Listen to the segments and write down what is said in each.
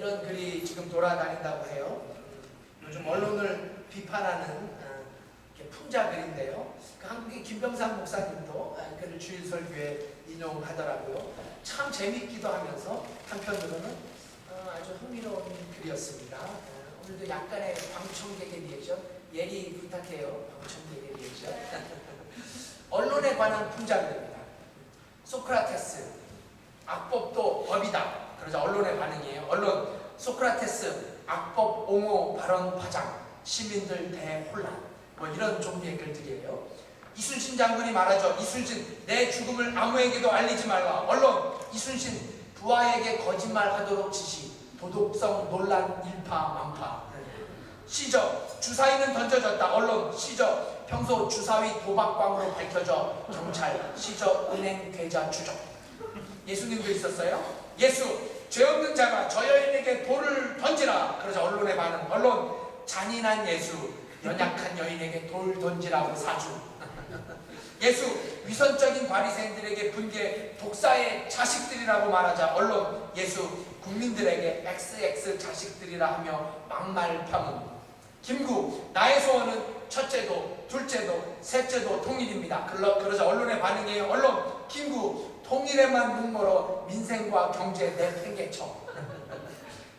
이런 글이 지금 돌아다닌다고 해요. 요즘 언론을 비판하는 풍자 글인데요. 그 한국의 김병삼 목사님도 글을 주일 설교에 인용하더라고요. 참 재밌기도 하면서 한편으로는 아주 흥미로운 글이었습니다. 오늘도 약간의 방청객의 리액션 예리 부탁해요. 방청객의 리액션. 언론에 관한 풍자글입니다. 소크라테스, 악법도 법이다. 그러자 언론의 반응이에요. 언론, 소크라테스, 악법 옹호 발언 파장, 시민들 대혼란. 뭐 이런 종류의 글들이에요. 이순신 장군이 말하죠. 이순신, 내 죽음을 아무에게도 알리지 말라. 언론, 이순신, 부하에게 거짓말하도록 지시, 도덕성 논란 일파만파. 시저, 주사위는 던져졌다. 언론, 시저, 평소 주사위 도박광으로 밝혀져. 경찰, 시저, 은행 계좌 추적. 예수님도 있었어요. 예수, 죄 없는 자가 저 여인에게 돌을 던지라. 그러자 언론의 반응. 언론, 잔인한 예수, 연약한 여인에게 돌 던지라고 사주. 예수, 위선적인 바리새인들에게 분개, 독사의 자식들이라고 말하자 언론, 예수, 국민들에게 XX 자식들이라 하며 막말 파문. 김구, 나의 소원은 첫째도 둘째도 셋째도 통일입니다. 그러자 언론의 반응이에요. 언론, 김구, 통일에만 눈멀어 민생과 경제 내팽개쳐.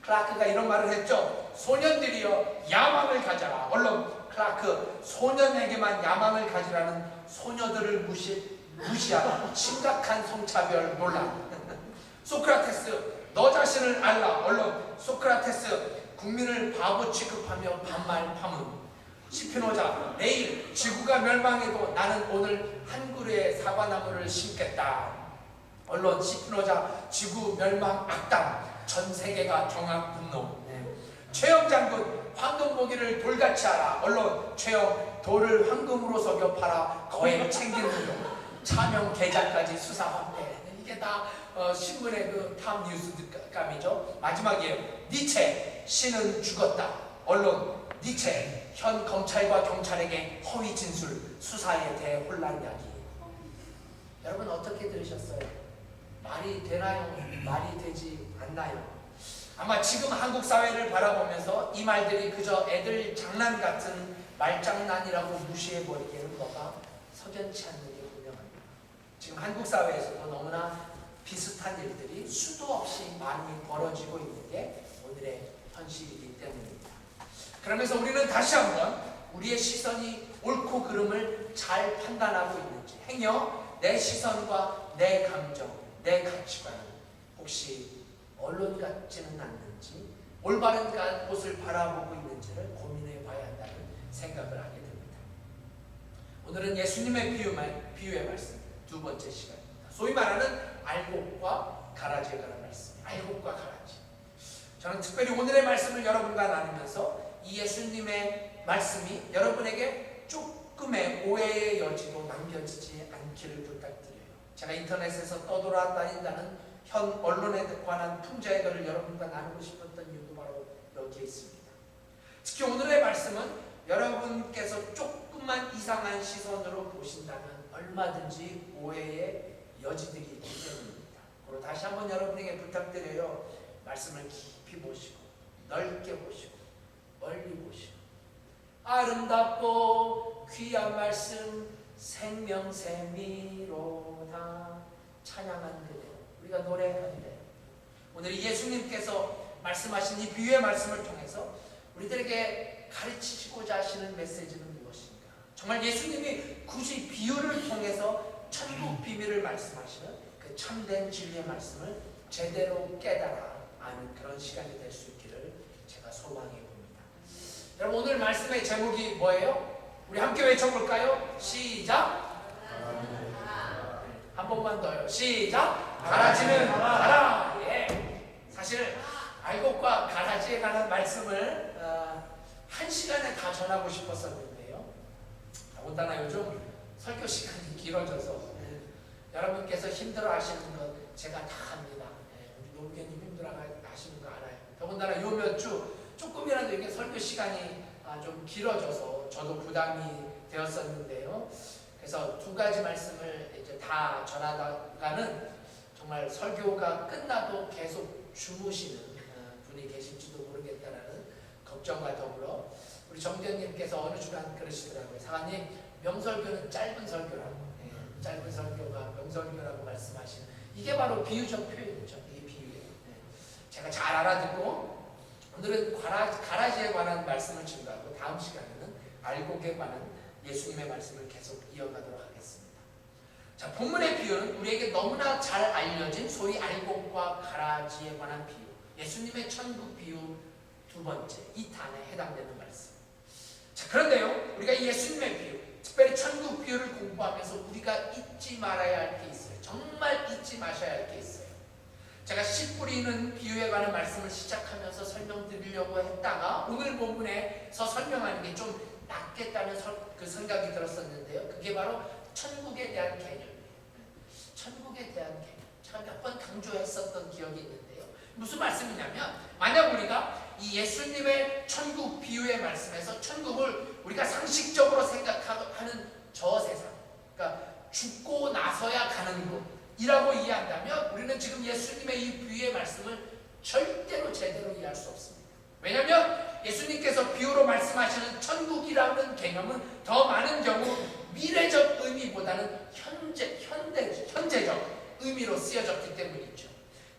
클라크가 이런 말을 했죠. 소년들이여 야망을 가져라. 언론, 클라크, 소년에게만 야망을 가지라는 소녀들을 무시하는 심각한 성차별 논란. 소크라테스, 너 자신을 알라. 언론, 소크라테스, 국민을 바보 취급하며 반말 파문. 시피노자, 내일 지구가 멸망해도 나는 오늘 한 그루의 사과나무를 심겠다. 언론, 시피노자, 지구 멸망 악당, 전 세계가 경악 분노. 최영 장군, 황금고기를 돌같이 하라. 언론, 최영, 돌을 황금으로 속여 팔아 거액 챙기는 중. 차명 계좌까지 수사 확대. 이게 다 신문의 그 탑 뉴스감이죠. 마지막이에요. 니체, 신은 죽었다. 언론, 니체, 현 검찰과 경찰에게 허위 진술, 수사에 대해 혼란 이야기. 여러분 어떻게 들으셨어요? 말이 되나요? 말이 되지 않나요? 아마 지금 한국 사회를 바라보면서 이 말들이 그저 애들 장난 같은 말장난이라고 무시해버리기에는 뭐가 석연치 않는 게 분명합니다. 지금 한국 사회에서도 너무나 비슷한 일들이 수도 없이 많이 벌어지고 있는 게 오늘의 현실이기 때문입니다. 그러면서 우리는 다시 한번 우리의 시선이 옳고 그름을 잘 판단하고 있는지, 행여 내 시선과 내 감정, 내 가치관은 혹시 언론 같지는 않는지, 올바른 곳을 바라보고 있는지를 고민해 봐야 한다는 생각을 하게 됩니다. 오늘은 예수님의 비유의 말씀, 두 번째 시간입니다. 소위 말하는 알곡과 가라지에 관한 말씀. 알곡과 가라지. 저는 특별히 오늘의 말씀을 여러분과 나누면서 이 예수님의 말씀이 여러분에게 조금의 오해의 여지도 남겨지지 않기를 부탁드려요. 제가 인터넷에서 떠돌아다닌다는 현 언론에 관한 풍자의 글을 여러분과 나누고 싶었던 이유도 바로 여기에 있습니다. 특히 오늘의 말씀은 여러분께서 조금만 이상한 시선으로 보신다면 얼마든지 오해의 여지들이 있기 때문입니다. 그리고 다시 한번 여러분에게 부탁드려요. 말씀을 깊이 보시고 넓게 보시고 멀리 보시고 아름답고 귀한 말씀 생명샘이로다 찬양한 그대로 우리가 노래하는데, 오늘 예수님께서 말씀하신 이 비유의 말씀을 통해서 우리들에게 가르치시고자 하시는 메시지는 무엇인가? 정말 예수님이 굳이 비유를 통해서 천국 비밀을 말씀하시는 그 참된 진리의 말씀을 제대로 깨달아 아는 그런 시간이 될 수 있기를 제가 소망해 봅니다. 여러분 오늘 말씀의 제목이 뭐예요? 우리 함께 외쳐볼까요? 시작! 한 번만 더요. 시작! 가라지는 가라! 예. 사실 알곡과 가라지에 관한 말씀을 한 시간에 다 전하고 싶었었는데요. 더군다나 요즘 설교 시간이 길어져서 여러분께서 힘들어하시는 것 제가 다 압니다. 우리 노무현님 힘들어하시는 거 알아요. 더군다나 요 몇 주 조금이라도 이게 설교 시간이 좀 길어져서 저도 부담이 되었었는데요. 그래서 두 가지 말씀을 이제 다 전하다가는 정말 설교가 끝나도 계속 주무시는 분이 계실지도 모르겠다라는 걱정과 더불어 우리 정재님께서 어느 주간 그러시더라고요. 사관님, 명설교는 짧은 설교라고, 짧은 설교가 명설교라고 말씀하시는, 이게 바로 비유적 표현이죠. 이 비유에 제가 잘 알아듣고 오늘은 가라지에 관한 말씀을 증거하고 다음 시간에는 알곡에 관한 예수님의 말씀을 계속 이어가도록 하겠습니다. 자, 본문의 비유는 우리에게 너무나 잘 알려진 소위 알곡과 가라지에 관한 비유, 예수님의 천국 비유 두 번째, 2탄에 해당되는 말씀. 자, 그런데요, 우리가 이 예수님의 비유, 특별히 천국 비유를 공부하면서 우리가 잊지 말아야 할 게 있어요. 정말 잊지 마셔야 할 게 있어요. 제가 씨 뿌리는 비유에 관한 말씀을 시작하면서 설명드리려고 했다가 오늘 본문에서 설명하는 게 좀 낫겠다는 그 생각이 들었었는데요. 그게 바로 천국에 대한 개념이에요. 천국에 대한 개념. 제가 몇 번 강조했었던 기억이 있는데요. 무슨 말씀이냐면, 만약 우리가 이 예수님의 천국 비유의 말씀에서 천국을 우리가 상식적으로 생각하는 저 세상, 그러니까 죽고 나서야 가는 곳이라고 이해한다면 우리는 지금 예수님의 이 비유의 말씀을 절대로 제대로 이해할 수 없습니다. 왜냐하면 예수님께서 비유로 말씀하시는 천국이라는 개념은 더 많은 경우 미래적 의미보다는 현재적 의미로 쓰여졌기 때문이죠.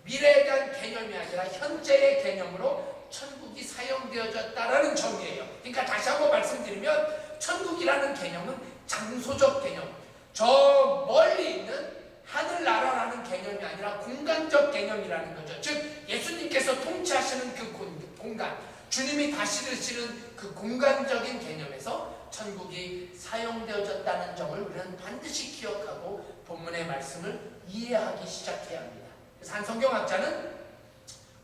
미래에 대한 개념이 아니라 현재의 개념으로 천국이 사용되어졌다라는 점이에요. 그러니까 다시 한번 말씀드리면 천국이라는 개념은 장소적 개념, 저 멀리 있는 하늘나라라는 개념이 아니라 공간적 개념이라는 거죠. 즉 예수님께서 통치하시는 그 공간, 주님이 다스리시는 그 공간적인 개념에서 천국이 사용되어졌다는 점을 우리는 반드시 기억하고 본문의 말씀을 이해하기 시작해야 합니다. 그래서 한 성경학자는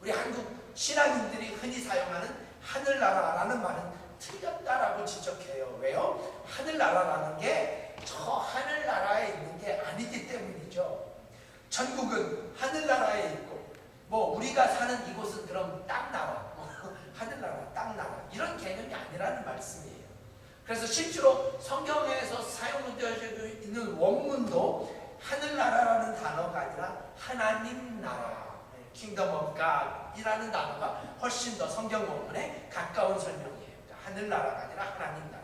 우리 한국 신앙인들이 흔히 사용하는 하늘나라라는 말은 틀렸다라고 지적해요. 왜요? 하늘나라라는 게 저 하늘나라에 있는 게 아니기 때문이죠. 천국은 하늘나라에 있고, 뭐 우리가 사는 이곳은 그럼 땅나라, 하늘나라, 땅나라 이런 개념이 아니라는 말씀이에요. 그래서 실제로 성경에서 사용되어지고 있는 원문도 하늘나라라는 단어가 아니라 하나님 나라, Kingdom of God이라는 단어가 훨씬 더 성경 원문에 가까운 설명이에요. 그러니까 하늘나라가 아니라 하나님 나라.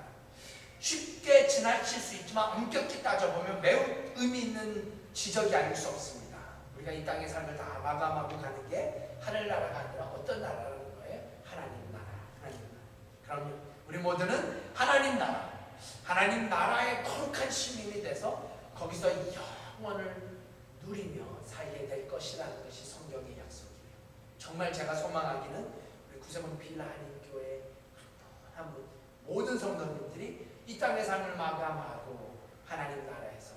쉽게 지나칠 수 있지만 엄격히 따져보면 매우 의미 있는 지적이 아닐 수 없습니다. 우리가 이 땅의 삶을 다 마감하고 가는 게 하늘나라가 아니라 어떤 나라라는 거예요? 하나님 나라, 하나님 나라. 그럼 우리 모두는 하나님 나라, 하나님 나라의 거룩한 시민이 돼서 거기서 영원을 누리며 살게 될 것이라는 것이 성경의 약속이에요. 정말 제가 소망하기는 우리 구세군 빌라 한인교회 한 분, 모든 성도님들이 이 땅의 삶을 마감하고 하나님 나라에서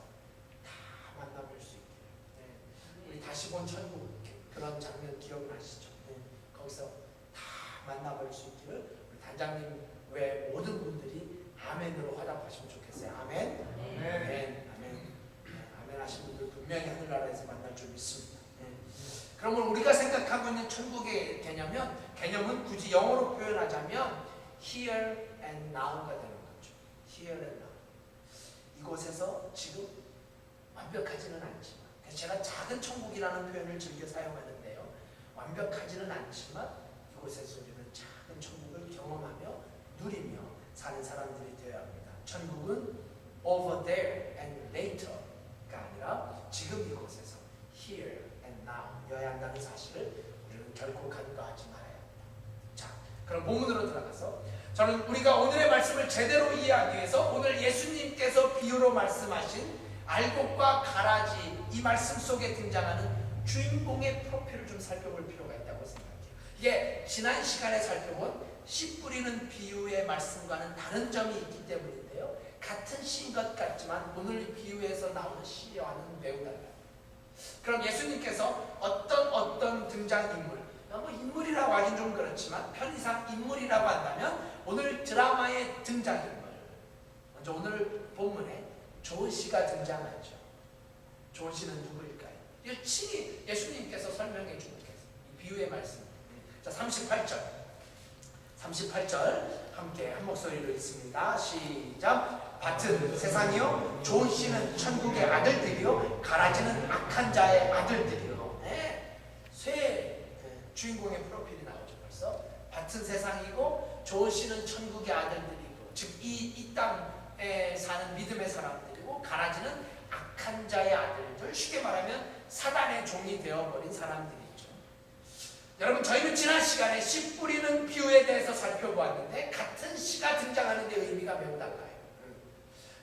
다 만나볼 수 있기를. 우리 다시 본 천국 그런 장면 기억나시죠? 거기서 다 만나볼 수 있기를 우리 단장님 외 모든 분들이 아멘으로 화답하시면 좋겠어요. 아멘. 아멘. 아멘. 아멘 하신 분들 분명히 하늘나라에서 만날 줄 믿습니다. 그러면 우리가 생각하고 있는 천국의 개념은 굳이 영어로 표현하자면 here and now가 되는 거죠. here and now. 이곳에서 지금 완벽하지는 않지만, 그래서 제가 작은 천국이라는 표현을 즐겨 사용하는데요. 완벽하지는 않지만 이곳에서 우리는 작은 천국을 경험하며 누리며 사는 사람들이 되어야 합니다. 천국은 over there and later가 아니라 지금 이곳에서 here and now 여야 한다는 사실을 우리는 결코 간과하지 말아야 합니다. 자, 그럼 본문으로 들어가서 저는 우리가 오늘의 말씀을 제대로 이해하기 위해서 오늘 예수님께서 비유로 말씀하신 알곡과 가라지 이 말씀 속에 등장하는 주인공의 프로필을 좀 살펴볼 필요가 있다고 생각해요. 이게 지난 시간에 살펴본 씨 뿌리는 비유의 말씀과는 다른 점이 있기 때문인데요. 같은 씨인 것 같지만 오늘 비유에서 나오는 씨와는 매우 달라요. 그럼 예수님께서 어떤 등장인물, 뭐 인물이라고 하긴 좀 그렇지만 편의상 인물이라고 한다면 오늘 드라마의 등장인물, 먼저 오늘 본문에 조은 씨가 등장하죠. 조은 씨는 누구일까요? 이 친히 예수님께서 설명해 주고 계세요. 이 비유의 말씀. 자, 38절 함께 한 목소리로 읽습니다. 시작. 밭은 세상이요, 조은 씨는 천국의 아들들이요, 가라지는 악한 자의 아들들이요. 네. 새 주인공의 프로필이 나오죠. 그래서 밭은 세상이고 좋은 씨는 천국의 아들들이고, 즉 이 땅에 사는 믿음의 사람들이고, 가라지는 악한 자의 아들들, 쉽게 말하면 사단의 종이 되어버린 사람들이죠. 여러분, 저희는 지난 시간에 씨 뿌리는 비유에 대해서 살펴보았는데 같은 씨가 등장하는 데 의미가 매우 달라요.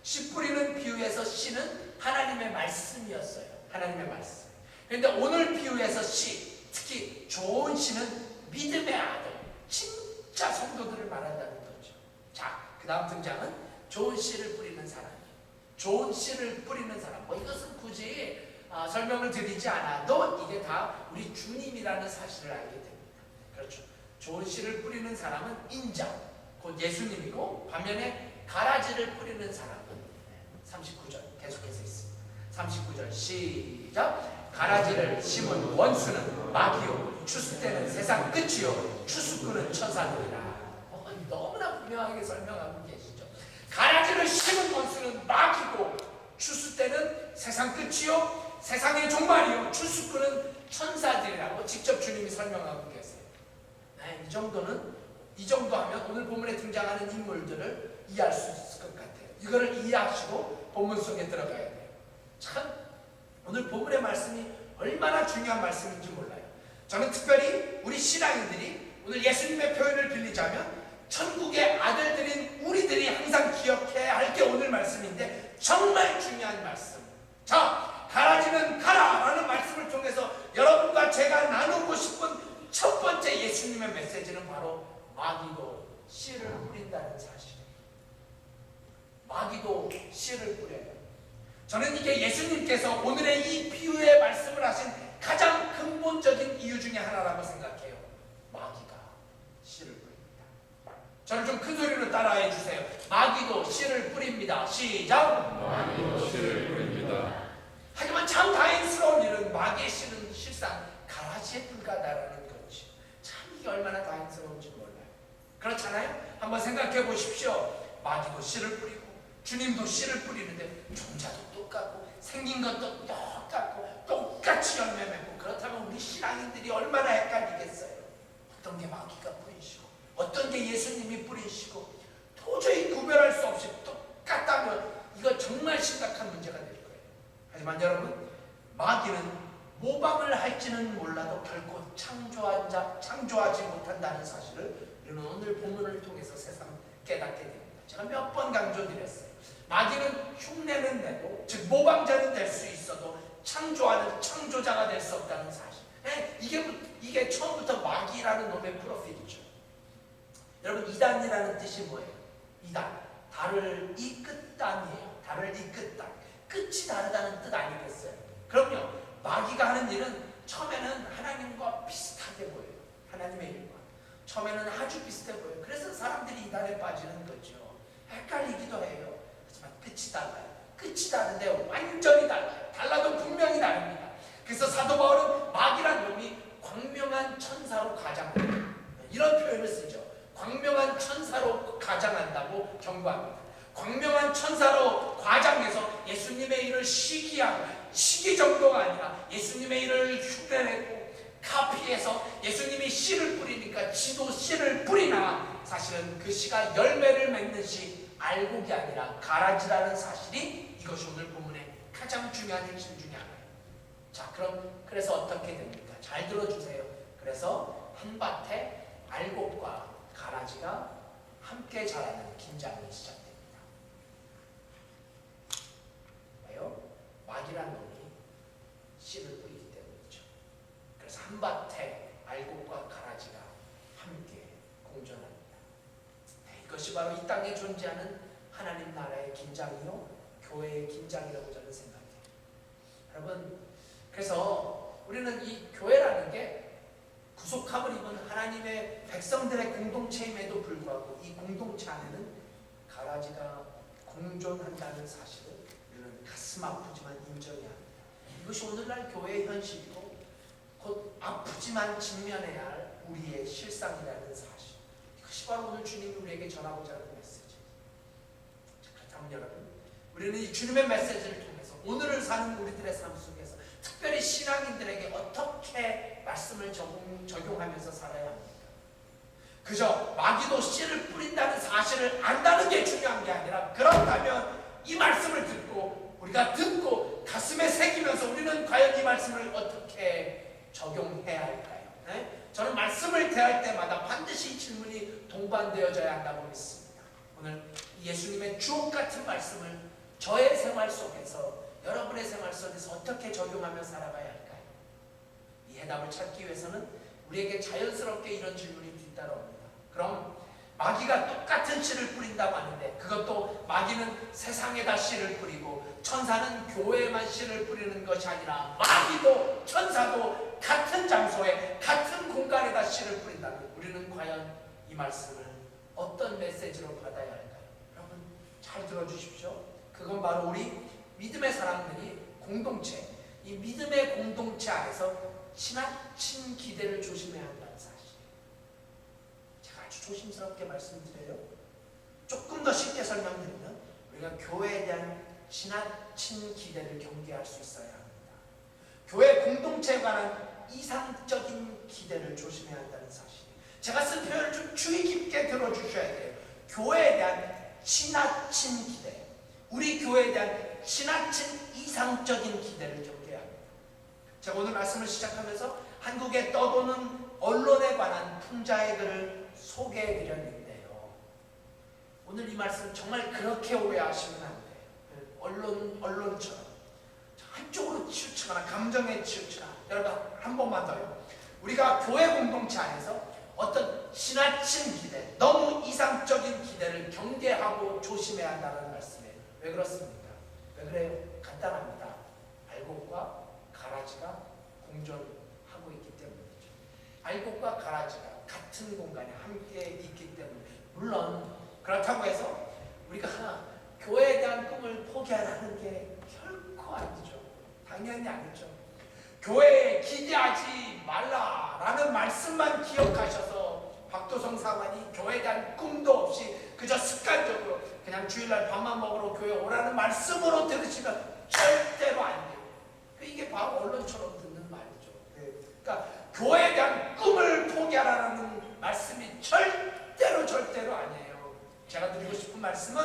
씨 뿌리는 비유에서 씨는 하나님의 말씀이었어요. 하나님의 말씀. 그런데 오늘 비유에서 씨, 특히 좋은 씨는 믿음의 아들, 진짜 성도들을 말한다는 거죠. 자, 그 다음 등장은 좋은 씨를 뿌리는 사람. 좋은 씨를 뿌리는 사람. 이것은 굳이 설명을 드리지 않아도 이게 다 우리 주님이라는 사실을 알게 됩니다. 그렇죠. 좋은 씨를 뿌리는 사람은 인자, 곧 예수님이고, 반면에 가라지를 뿌리는 사람은 39절 계속해서 있습니다. 39절 시작. 가라지를 심은 원수는 마귀요, 추수 때는 세상 끝이요, 추수꾼은 천사들이라. 너무나 분명하게 설명하고 계시죠. 가라지를 심은 원수는 마귀고, 추수 때는 세상 끝이요, 세상의 종말이요, 추수꾼은 천사들이라고 직접 주님이 설명하고 계세요. 네, 이 정도 하면 오늘 본문에 등장하는 인물들을 이해할 수 있을 것 같아요. 이거를 이해하시고 본문 속에 들어가야 돼요. 참 오늘 본문의 말씀이 얼마나 중요한 말씀인지 몰라요. 저는 특별히 우리 신앙인들이 오늘 예수님의 표현을 빌리자면 천국의 아들들인 우리들이 항상 기억해야 할 게 오늘 말씀인데, 정말 중요한 말씀. 자, 가라지는 가라라는 말씀을 통해서 여러분과 제가 나누고 싶은 첫 번째 예수님의 메시지는 바로 마귀도 씨를 뿌린다는 사실이에요. 마귀도 씨를 뿌려요. 저는 이게 예수님께서 오늘의 이 비유의 말씀을 하신 가장 근본적인 이유 중에 하나라고 생각해요. 마귀가 씨를 뿌립니다. 저를 좀 큰 소리로 따라해 주세요. 마귀도 씨를 뿌립니다. 시작. 마귀도 씨를 뿌립니다. 하지만 참 다행스러운 일은 마귀의 씨는 실상 가라지에 불과하다라는 거죠. 참 이게 얼마나 다행스러운지 몰라요. 그렇잖아요? 한번 생각해 보십시오. 마귀도 씨를 뿌리고 주님도 씨를 뿌리는데 종자도 똑같고 생긴 것도 똑같고 똑같이 열매 맺고, 그렇다면 우리 신앙인들이 얼마나 헷갈리겠어요. 어떤 게 마귀가 뿌리시고 어떤 게 예수님이 뿌리시고 도저히 구별할 수 없이 똑같다면 이거 정말 심각한 문제가 될 거예요. 하지만 여러분, 마귀는 모방을 할지는 몰라도 결코 창조하지 못한다는 사실을 우리는 오늘 본문을 통해서 새삼 깨닫게 됩니다. 제가 몇 번 강조드렸어요. 마귀는 흉내는 내도, 즉 모방자는 될 수 있어도 창조하는 창조자가 될 수 없다는 사실. 이게 처음부터 마귀라는 놈의 프로필이죠. 여러분, 이단이라는 뜻이 뭐예요? 이단, 달을 이끄단이에요. 달을 이끄단, 끝이 다르다는 뜻 아니겠어요? 그럼요. 마귀가 하는 일은 처음에는 하나님과 비슷하게 보여요. 하나님의 일과 처음에는 아주 비슷해 보여요. 그래서 사람들이 이단에 빠지는 거죠. 헷갈리기도 해요. 하지만 끝이 달라요. 끝이 다른데 완전히 달라요. 달라도 분명히 다릅니다. 그래서 사도 바울은 마귀란 놈이 광명한 천사로 가장합니다. 이런 표현을 쓰죠. 광명한 천사로 가장한다고 경고합니다. 광명한 천사로 과장해서 예수님의 일을 시기 정도가 아니라 예수님의 일을 흉내내고 카피해서 예수님이 씨를 뿌리니까 지도 씨를 뿌리나 사실은 그 씨가 열매를 맺는 씨 알곡이 아니라 가라지라는 사실이 이것이 오늘 본문의 가장 중요한 핵심 중에 하나예요. 자, 그래서 어떻게 됩니까? 잘 들어주세요. 그래서 한 밭에 알곡과 가라지가 함께 자라는 긴장이 시작됩니다. 왜요? 마귀란 놈이 씨를 뿌리기 때문이죠. 그래서 한 밭에 알곡과 가라지가 함께 공존합니다. 이것이 바로 이 땅에 존재하는 하나님 나라의 긴장이요, 교회의 긴장이라고 저는 생각해요. 여러분, 그래서 우리는 이 교회라는 게 구속함을 입은 하나님의 백성들의 공동체임에도 불구하고 이 공동체 안에는 가라지가 공존한다는 사실을 우리는 가슴 아프지만 인정해야 합니다. 이것이 오늘날 교회의 현실이고 곧 아프지만 직면해야 할 우리의 실상이라는 사실. 이것이 바로 오늘 주님이 우리에게 전하고자 하는 메시지. 그렇다면 여러분, 우리는 이 주님의 메시지를 통해서 오늘을 사는 우리들의 삶 속에서 특별히 신앙인들에게 어떻게 말씀을 적용하면서 살아야 합니까? 그저 마귀도 씨를 뿌린다는 사실을 안다는 게 중요한 게 아니라, 그렇다면 이 말씀을 우리가 듣고 가슴에 새기면서 우리는 과연 이 말씀을 어떻게 적용해야 할까요? 네? 저는 말씀을 대할 때마다 반드시 이 질문이 동반되어져야 한다고 믿습니다. 오늘 예수님의 주옥 같은 말씀을 저의 생활 속에서, 여러분의 생활 속에서 어떻게 적용하며 살아가야 할까요? 이 해답을 찾기 위해서는 우리에게 자연스럽게 이런 질문이 뒤따라옵니다. 그럼 마귀가 똑같은 씨를 뿌린다고 하는데, 그것도 마귀는 세상에다 씨를 뿌리고 천사는 교회에만 씨를 뿌리는 것이 아니라 마귀도 천사도 같은 장소에 같은 공간에다 씨를 뿌린다면, 우리는 과연 이 말씀을 어떤 메시지로 받아야 할까요? 여러분 잘 들어주십시오. 그건 바로 우리 믿음의 사람들이 공동체, 이 믿음의 공동체 안에서 지나친 기대를 조심해야 한다는 사실. 제가 아주 조심스럽게 말씀드려요. 조금 더 쉽게 설명드리면, 우리가 교회에 대한 지나친 기대를 경계할 수 있어야 합니다. 교회 공동체에 관한 이상적인 기대를 조심해야 한다는 사실. 제가 쓴 표현을 좀 주의 깊게 들어주셔야 돼요. 교회에 대한 지나친 기대, 우리 교회에 대한 지나친 이상적인 기대를 경계해야 합니다. 제가 오늘 말씀을 시작하면서 한국에 떠도는 언론에 관한 풍자의 글을 소개해드렸는데요. 오늘 이 말씀 정말 그렇게 오해하시면 안 돼요. 언론처럼 한쪽으로 치우치거나 감정에 치우치거나. 여러분 한 번만 더요. 우리가 교회 공동체 안에서 어떤 지나친 기대, 너무 이상적인 기대를 경계하고 조심해야 한다는 말씀이에요. 왜 그렇습니까? 왜 그래요? 간단합니다. 알곡과 가라지가 공존하고 있기 때문이죠. 알곡과 가라지가 같은 공간에 함께 있기 때문에. 물론 그렇다고 해서 우리가 교회에 대한 꿈을 포기하라는 게 결코 아니죠. 당연히 아니죠. 교회에 기대하지 말라라는 말씀만 기억하셔서 박도성 사관이 교회에 대한 꿈도 없이 그저 습관적으로 그냥 주일날 밥만 먹으러 교회 오라는 말씀으로 들으시면 절대로 안 돼요. 이게 바로 언론처럼 듣는 말이죠. 그러니까 교회에 대한 꿈을 포기하라는 말씀이 절대로 아니에요. 제가 드리고 싶은 말씀은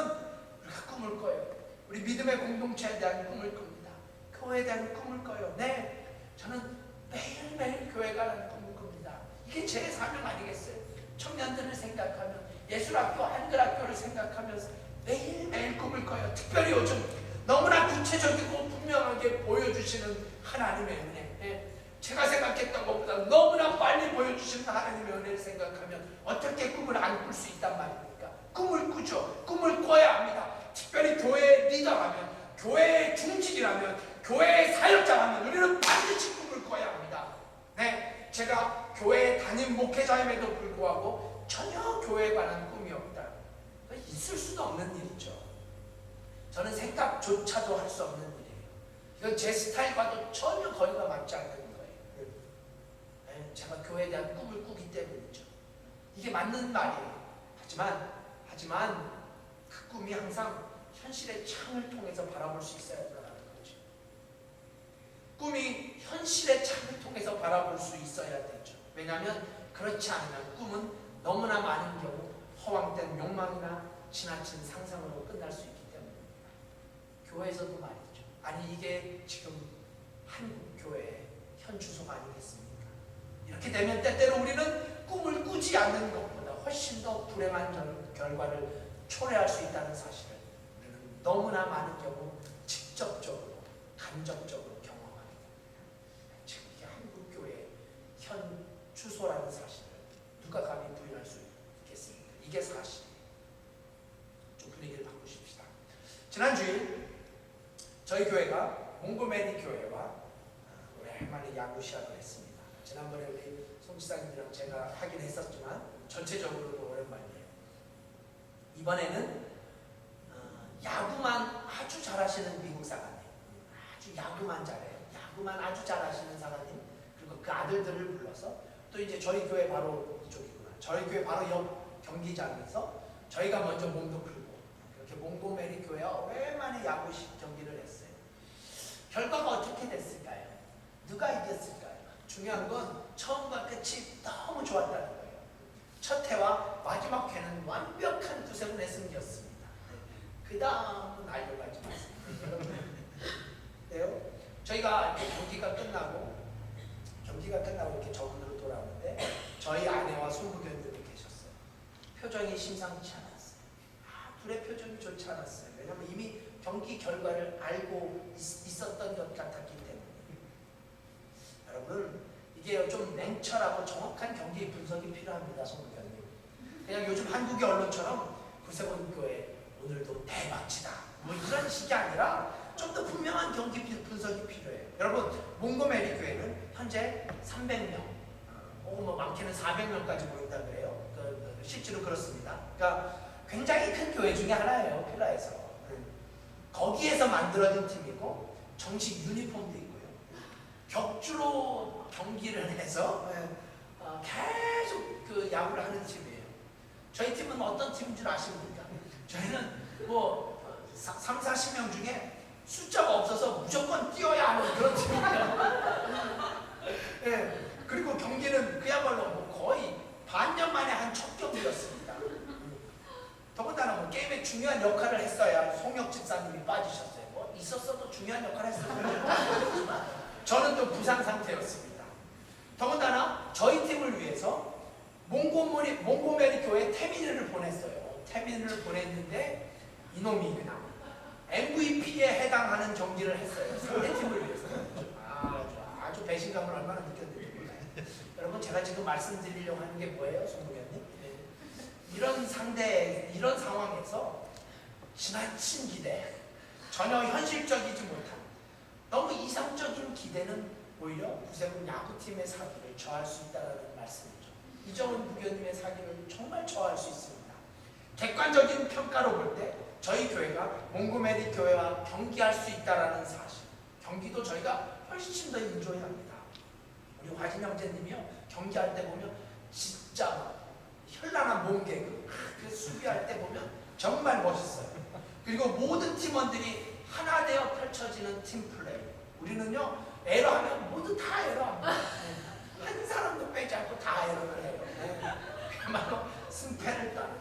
우리가 꿈을 꿔요. 우리 믿음의 공동체에 대한 꿈을 꿉니다. 교회에 대한 꿈을 꿔요. 네, 저는 매일매일 교회 가는 꿈을 꿉니다. 이게 제 사명 아니겠어요? 청년들을 생각하면, 예술학교, 한글학교를 생각하면서 매일매일 꿈을 꿔요. 특별히 요즘 너무나 구체적이고 분명하게 보여주시는 하나님의 은혜, 제가 생각했던 것보다 너무나 빨리 보여주시는 하나님의 은혜를 생각하면 어떻게 꿈을 안 꿀 수 있단 말입니까? 꿈을 꾸죠. 꿈을 꿔야 합니다. 특별히 교회의 리더라면, 교회의 중직이라면, 교회의 사역자라면 우리는 반드시 꿈을 꿔야 합니다. 네, 제가 교회에 담임 목회자임에도 불구하고 전혀 교회에 관한 꿈이 없다. 있을 수도 없는 일이죠. 저는 생각조차도 할 수 없는 일이에요. 이건 제 스타일과도 전혀 거리가 맞지 않는 거예요. 네, 제가 교회에 대한 꿈을 꾸기 때문이죠. 이게 맞는 말이에요. 하지만 그 꿈이 항상 현실의 창을 통해서 바라볼 수 있어야 한다는 거죠. 꿈이 현실의 창을 통해서 바라볼 수 있어야 되죠. 왜냐하면 그렇지 않으면 꿈은 너무나 많은 경우 허황된 욕망이나 지나친 상상으로 끝날 수 있기 때문입니다. 교회에서도 말이죠. 아니 이게 지금 한국 교회의 현 주소가 아니겠습니까? 이렇게 되면 때때로 우리는 꿈을 꾸지 않는 것보다 훨씬 더 불행한 결과를 초래할 수 있다는 사실을 우리는 너무나 많은 경우 직접적으로, 간접적으로 경험합니다. 지금 이게 한국 교회의 현 주소라는 사실을 누가 감히 부인할 수 있겠습니까? 이게 사실이에요. 좀 분위기를 바꾸십시다. 지난 주일 저희 교회가 몽고메리 교회와 오랜만에 야구 시합을 했습니다. 지난번에 우리 송지사님이랑 제가 하긴 했었지만 전체적으로도 오랜만이에요. 이번에는 야구만 아주 잘하시는 미국 사관님, 아주 야구만 잘해요. 야구만 아주 잘하시는 사관님, 그리고 그 아들들을 불러서, 또 이제 저희 교회 바로 이쪽이구나, 저희 교회 바로 옆 경기장에서 저희가 먼저 몸도 풀고 그렇게 몽고메리 교회와 오랜만에 야구 경기를 했어요. 결과가 어떻게 됐을까요? 누가 이겼을까요? 중요한 건 처음과 끝이 너무 좋았다는 거예요. 첫 회와 마지막 회는 완벽한 구세군의 승리였습니다. 그 다음은 알려가지 마세요. 여러분, 저희가 이렇게 경기가 끝나고 이렇게 저분으로 돌아오는데 저희 아내와 송부견들이 계셨어요. 표정이 심상치 않았어요. 둘의 표정이 좋지 않았어요. 왜냐하면 이미 경기 결과를 알고 있었던 것 같았기 때문에. 여러분, 이게 좀 냉철하고 정확한 경기 분석이 필요합니다. 송부견님. 그냥 요즘 한국의 언론처럼 구세군교회 오늘도 대박치다 뭐 이런 식이 아니라 좀 더 분명한 경기 분석이 필요해요. 여러분, 몽고메리 교회는 현재 300명 혹은 뭐 많게는 400명까지 모인다 그래요. 실제로 그렇습니다. 그러니까 굉장히 큰 교회 중에 하나예요. 필라에서. 거기에서 만들어진 팀이고 정식 유니폼도 있고요. 격주로 경기를 해서 계속 그 야구를 하는 팀이에요. 저희 팀은 어떤 팀인 줄 아십니까? 저희는 뭐 3, 40명 중에 숫자가 없어서 무조건 뛰어야 하는 그런 팀이에요. 네, 그리고 경기는 그야말로 뭐 거의 반년 만에 한 첫 경기였습니다. 더군다나 뭐 게임에 중요한 역할을 했어야 송혁 집사님이 빠지셨어요. 뭐 있었어도 중요한 역할을 했었지만 저는 또 부상 상태였습니다. 더군다나 저희 팀을 위해서 몽고메리 교회 태민이를 보냈어요. 태민이를 보냈는데 이놈이 그냥 MVP에 해당하는 경기를 했어요. 상대팀을 위해서. 아주 배신감을 얼마나 느꼈는지 몰라요. 여러분, 제가 지금 말씀드리려고 하는 게 뭐예요, 송부견님? 이런 상황에서 지나친 기대, 전혀 현실적이지 못한 너무 이상적인 기대는 오히려 구세군 야구팀의 사기를 저할 수 있다는 말씀이죠. 이정은 부교님의 사기를 정말 저할 수 있습니다. 객관적인 평가로 볼 때 저희 교회가 몽고메리 교회와 경기할 수 있다는 사실, 경기도 저희가 훨씬 더 인조해합니다. 우리 화진 형제님이요, 경기할 때 보면 진짜 현란한 몸개그, 그 수비할 때 보면 정말 멋있어요. 그리고 모든 팀원들이 하나 되어 펼쳐지는 팀플레이. 우리는요, 에러하면 모두 다 에러합니다. 한 사람도 빼지 않고 다 에러를 해요. 그야말로 승패를 따는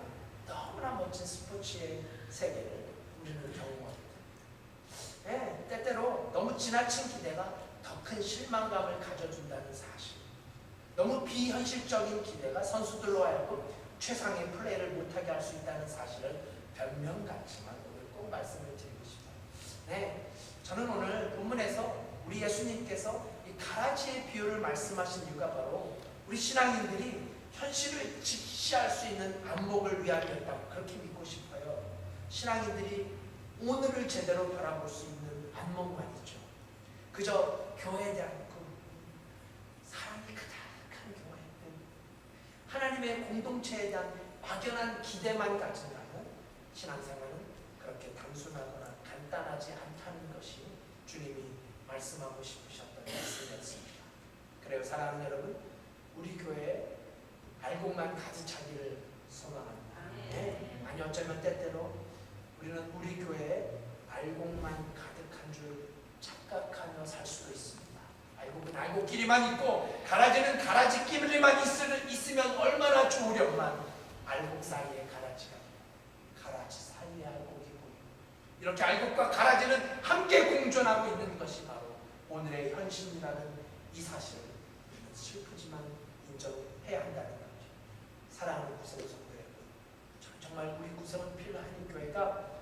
너무나 멋진 스포츠의 세계를 우리는 경험합니다. 네, 때때로 너무 지나친 기대가 더 큰 실망감을 가져준다는 사실, 너무 비현실적인 기대가 선수들로 하여금 최상의 플레이를 못하게 할 수 있다는 사실을 변명 같지만 오늘 꼭 말씀을 드리고 싶어요. 네, 저는 오늘 본문에서 우리 예수님께서 이 가라지의 비유를 말씀하신 이유가 바로 우리 신앙인들이 현실을 직시할 수 있는 안목을 위함이었다고 그렇게 믿고 싶어요. 신앙인들이 오늘을 제대로 바라볼 수 있는 안목만이죠. 그저 교회에 대한 사랑이 그닥한 교회, 하나님의 공동체에 대한 막연한 기대만 가진다면 신앙생활은 그렇게 단순하거나 간단하지 않다는 것이 주님이 말씀하고 싶으셨던 말씀이었습니다. 그래요, 사랑하는 여러분, 우리 교회에 알곡만 가득 차기를 소망합니다. 아니, 어쩌면 때때로 우리는 우리 교회에 알곡만 가득한 줄 착각하며 살 수도 있습니다. 알곡은 알곡끼리만 있고 가라지는 가라지끼리만 있으면 얼마나 좋으련만 알곡 사이에 가라지가, 가라지 사이에 알곡이 보이고, 이렇게 알곡과 가라지는 함께 공존하고 있는 것이 바로 오늘의 현실이라는 이 사실을 슬프지만 인정해야 한다는 거죠. 사랑하는 구세군 성도 여러분, 정말 우리 구세군 필라하님 교회가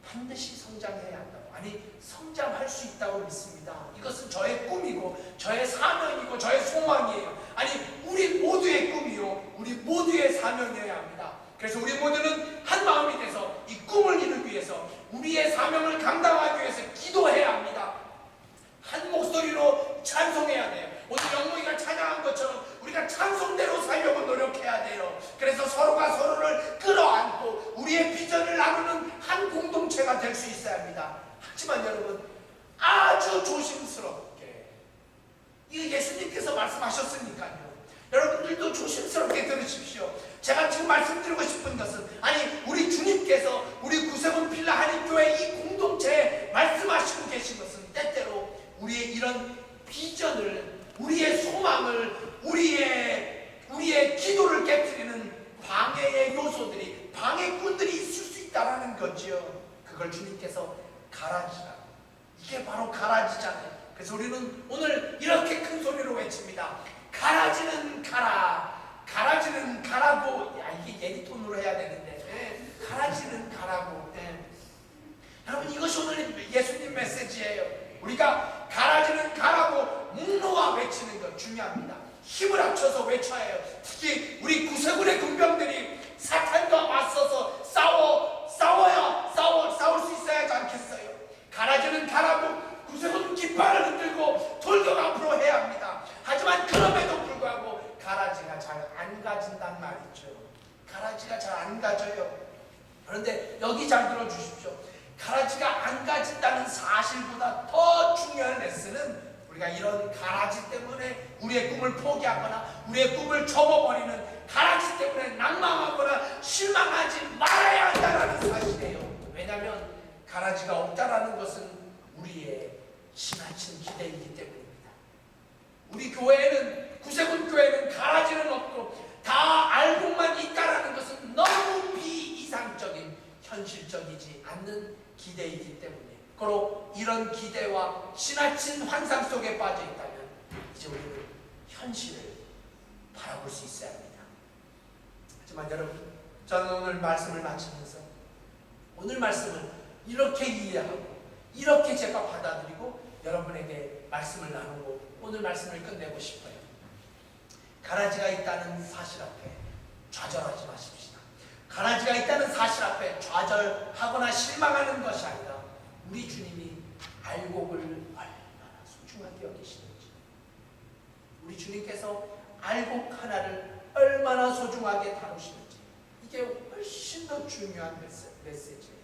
반드시 성장해야 한다고, 아니 성장할 수 있다고 믿습니다. 이것은 저의 꿈이고 저의 사명이고 저의 소망이에요. 아니 우리 모두의 꿈이요, 우리 모두의 사명이어야 합니다. 그래서 우리 모두는 한 마음이 돼서 이 꿈을 이루기 위해서, 우리의 사명을 감당하기 위해서 기도해야 합니다. 한 목소리로 찬송해야 돼요. 오늘 영웅이가 찬양한 것처럼 우리가 찬송대로 살려고 노력해야 돼요. 그래서 서로가 서로를 끌어안고 우리의 비전을 나누는 한 공동체가 될 수 있어야 합니다. 하지만 여러분, 아주 조심스럽게, 이거 예수님께서 말씀하셨으니까요, 여러분들도 조심스럽게 들으십시오. 제가 지금 말씀드리고 싶은 것은, 아니 우리 주님께서 우리 구세군 필라하님 교회 이 공동체에 말씀하시고 계신 것은 때때로 우리의 이런 비전을, 우리의 소망을, 우리의 기도를 깨트리는 거기에 요소들이, 방해꾼들이 있을 수 있다는 거죠. 그걸 주님께서 가라지라. 이게 바로 가라지잖아요. 그래서 우리는 오늘 이렇게 큰 소리로 외칩니다. 가라지는 가라. 가라지는 가라고. 야, 이게 예리톤으로 해야 되는데, 가라지는 가라고. 여러분, 이것이 오늘 예수님 메시지예요. 우리가 가라지는 가라고 묵노와 외치는 것 중요합니다. 힘을 합쳐서 외쳐야 해요. 특히 우리 구세군의 군병들이 사탄과 맞서서 싸울 수 있어야 하지 않겠어요? 가라지는 가라고 구세군 깃발을 흔들고 돌격 앞으로 해야 합니다. 하지만 그럼에도 불구하고 가라지가 잘 안 가진단 말이죠. 가라지가 잘 안 가져요. 그런데 여기 잘 들어주십시오. 가라지가 안 가진다는 사실보다 더 중요한 레슨은 우리가 이런 가라지 때문에 우리의 꿈을 포기하거나 우리의 꿈을 접어버리는 가라지 때문에 낭망하거나 실망하지 말아야 한다는 사실이에요. 왜냐하면 가라지가 없다라는 것은 우리의 지나친 기대이기 때문입니다. 우리 교회는, 구세군 교회는 가라지는 없고 다 알고만 있다라는 것은 너무 비이상적인, 현실적이지 않는 기대이기 때문에, 바로 이런 기대와 지나친 환상 속에 빠져 있다면 이제 우리는 현실을 바라볼 수 있어야 합니다. 하지만 여러분, 저는 오늘 말씀을 마치면서 오늘 말씀을 이렇게 이해하고 이렇게 제가 받아들이고 여러분에게 말씀을 나누고 오늘 말씀을 끝내고 싶어요. 가라지가 있다는 사실 앞에 좌절하지 마십시다. 가라지가 있다는 사실 앞에 좌절하거나 실망하는 것이 아니라 우리 주님이 알곡을 얼마나 소중하게 여기시는지, 우리 주님께서 알곡 하나를 얼마나 소중하게 다루시는지, 이게 훨씬 더 중요한 메시지예요.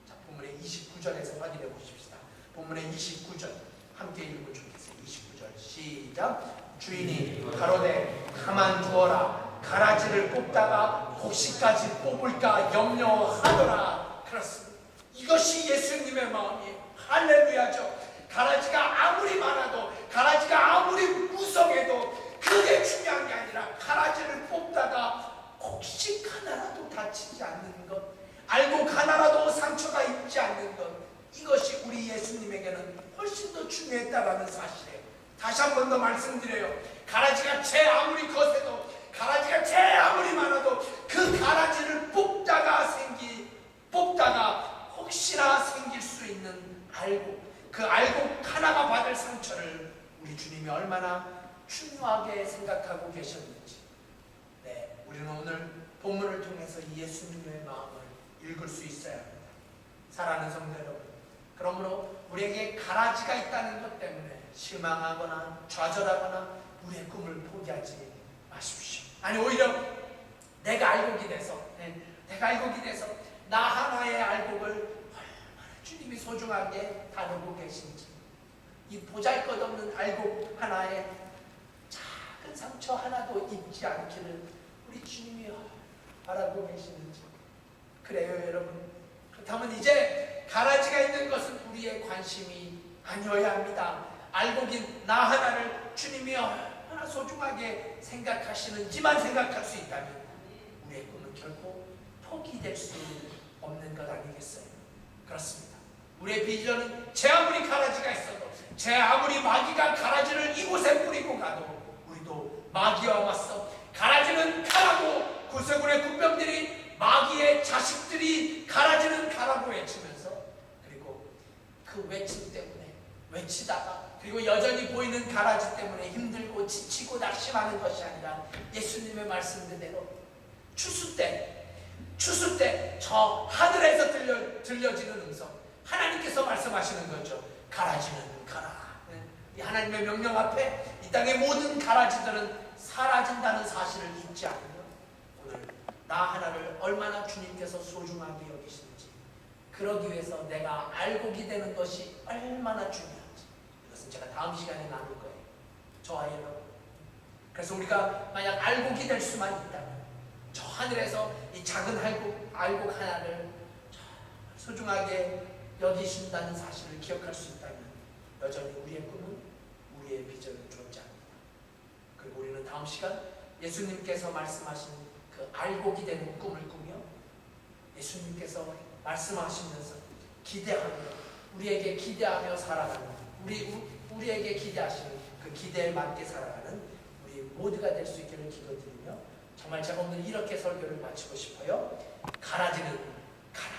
자, 본문의 29절에서 확인해 보십시다. 본문의 29절 함께 읽으면 좋겠어요. 29절 시작. 주인이 가로되 가만 두어라. 가라지를 뽑다가 혹시까지 뽑을까 염려하더라. 그렇습니다. 이것이 예수님의 마음이에요. 할렐루야죠. 가라지가 아무리 많아도, 가라지가 아무리 무성해도 그게 중요한 게 아니라 가라지를 뽑다가 혹시 하나라도 다치지 않는 것, 알곡 하나라도 상처가 있지 않는 것, 이것이 우리 예수님에게는 훨씬 더 중요했다라는 사실이에요. 다시 한 번 더 말씀드려요. 가라지가 제 아무리 거세도, 가라지가 제 아무리 많아도 그 가라지를 뽑다가 혹시나 생길 수 있는 알곡, 그 알곡 하나가 받을 상처를 우리 주님이 얼마나 중요하게 생각하고 계셨는지, 우리는 오늘 본문을 통해서 예수님의 마음을 읽을 수 있어야 합니다. 사랑하는 성도 여러분, 그러므로 우리에게 가라지가 있다는 것 때문에 실망하거나 좌절하거나 우리의 꿈을 포기하지 마십시오. 아니, 오히려 내가 알곡이 돼서 나 하나의 알곡을 얼마나 주님이 소중하게 다루고 계신지, 이 보잘것없는 알곡 하나에 작은 상처 하나도 입지 않기를 우리 주님이 바라고 계시는지. 그래요 여러분. 그렇다면 이제 가라지가 있는 것은 우리의 관심이 아니어야 합니다. 알곡인 나 하나를 주님이 얼마나 소중하게 생각하시는지만 생각할 수 있다면 우리의 꿈은 결코 포기될 수 없는 것 아니겠어요? 그렇습니다. 우리의 비전은 제 아무리 가라지가 있어도, 제 아무리 마귀가 가라지를 이곳에 뿌리고 가도 우리도 마귀와 맞서 가라지는 가라고, 구세군의 군병들이 마귀의 자식들이 가라지는 가라고 외치면서, 그리고 그 외침 때문에 외치다가, 그리고 여전히 보이는 가라지 때문에 힘들고 지치고 낙심하는 것이 아니라 예수님의 말씀 그대로 추수 때 저 하늘에서 들려지는 음성, 하나님께서 말씀하시는 거죠. 가라지는 가라. 이 하나님의 명령 앞에 이 땅의 모든 가라지들은 사라진다는 사실을 잊지 않으며 오늘 나 하나를 얼마나 주님께서 소중하게 여기시는지, 그러기 위해서 내가 알곡이 되는 것이 얼마나 중요한지, 이것은 제가 다음 시간에 나눌 거예요. 저와 여러분. 그래서 우리가 만약 알곡이 될 수만 있다면 저 하늘에서 이 작은 알곡 하나를 소중하게 여기신다는 사실을 기억할 수 있다면 여전히 우리의 꿈은, 우리의 비전은 존재합니다. 그리고 우리는 다음 시간 예수님께서 말씀하신 그 그 알고 기대는 꿈을 꾸며 예수님께서 말씀하시면서 기대하며 우리에게 기대하며 살아가는 우리에게 기대하시는 그 기대에 맞게 살아가는 우리 모두가 될 수 있기를 기도드리며 정말 제가 오늘 이렇게 설교를 마치고 싶어요. 가라지는 가라.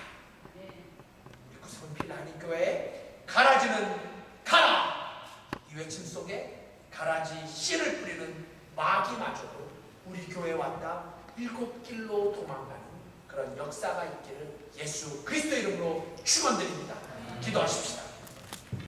우리 구성은 필라하니 교회 가라지는 가라. 이 외침 속에 가라지 씨를 뿌리는 마귀마저도 우리 교회에 왔다 7길로 도망가는 그런 역사가 있기를 예수 그리스도의 이름으로 축원드립니다. 기도하십시다.